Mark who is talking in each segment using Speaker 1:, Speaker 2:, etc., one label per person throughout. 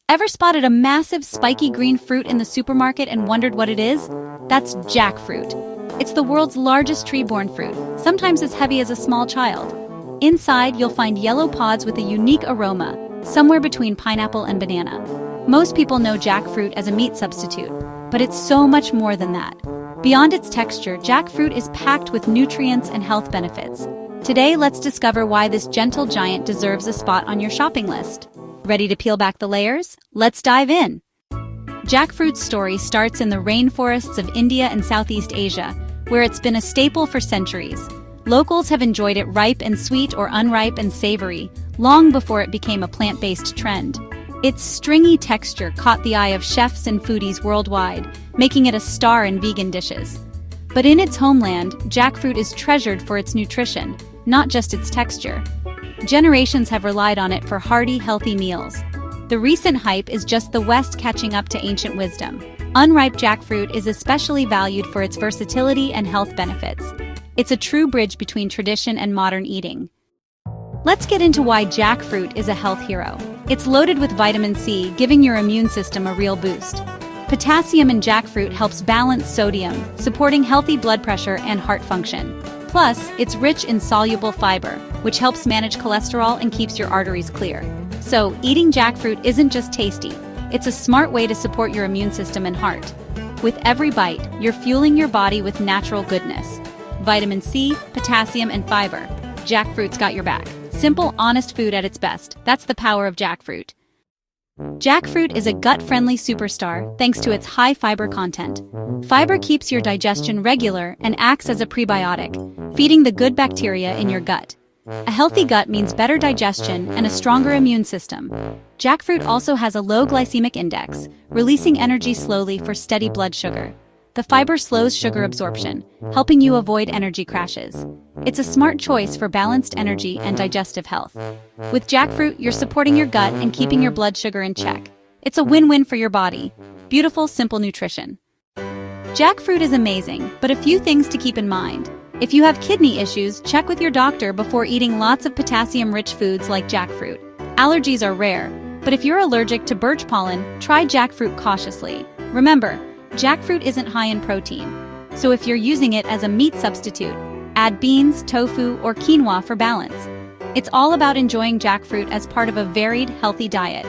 Speaker 1: Ever spotted a massive spiky green fruit in the supermarket and wondered what it is? That's jackfruit. It's the world's largest tree-borne fruit, sometimes as heavy as a small child. Inside, you'll find yellow pods with a unique aroma, somewhere between pineapple and banana. Most people know jackfruit as a meat substitute, but it's so much more than that. Beyond its texture, jackfruit is packed with nutrients and health benefits. Today, let's discover why this gentle giant deserves a spot on your shopping list. Ready to peel back the layers? Let's dive in! Jackfruit's story starts in the rainforests of India and Southeast Asia, where it's been a staple for centuries. Locals have enjoyed it ripe and sweet or unripe and savory, long before it became a plant-based trend. Its stringy texture caught the eye of chefs and foodies worldwide, making it a star in vegan dishes. But in its homeland, jackfruit is treasured for its nutrition, not just its texture. Generations have relied on it for hearty, healthy meals. The recent hype is just the West catching up to ancient wisdom. Unripe jackfruit is especially valued for its versatility and health benefits. It's a true bridge between tradition and modern eating. Let's get into why jackfruit is a health hero. It's loaded with vitamin C, giving your immune system a real boost. Potassium in jackfruit helps balance sodium, supporting healthy blood pressure and heart function. Plus, it's rich in soluble fiber, which helps manage cholesterol and keeps your arteries clear. So, eating jackfruit isn't just tasty, it's a smart way to support your immune system and heart. With every bite, you're fueling your body with natural goodness. Vitamin C, potassium, and fiber. Jackfruit's got your back. Simple, honest food at its best. That's the power of jackfruit. Jackfruit is a gut-friendly superstar thanks to its high fiber content. Fiber keeps your digestion regular and acts as a prebiotic, feeding the good bacteria in your gut. A healthy gut means better digestion and a stronger immune system. Jackfruit also has a low glycemic index, releasing energy slowly for steady blood sugar. The fiber slows sugar absorption, helping you avoid energy crashes. It's a smart choice for balanced energy and digestive health. With jackfruit, you're supporting your gut and keeping your blood sugar in check. It's a win-win for your body. Beautiful, simple nutrition. Jackfruit is amazing, but a few things to keep in mind. If you have kidney issues, check with your doctor before eating lots of potassium-rich foods like jackfruit. Allergies are rare, but if you're allergic to birch pollen, try jackfruit cautiously. Remember, jackfruit isn't high in protein, so if you're using it as a meat substitute, add beans, tofu, or quinoa for balance. It's all about enjoying jackfruit as part of a varied, healthy diet.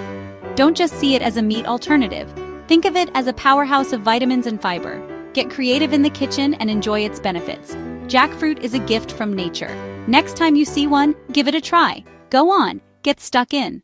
Speaker 1: Don't just see it as a meat alternative. Think of it as a powerhouse of vitamins and fiber. Get creative in the kitchen and enjoy its benefits. Jackfruit is a gift from nature. Next time you see one, give it a try. Go on, get stuck in.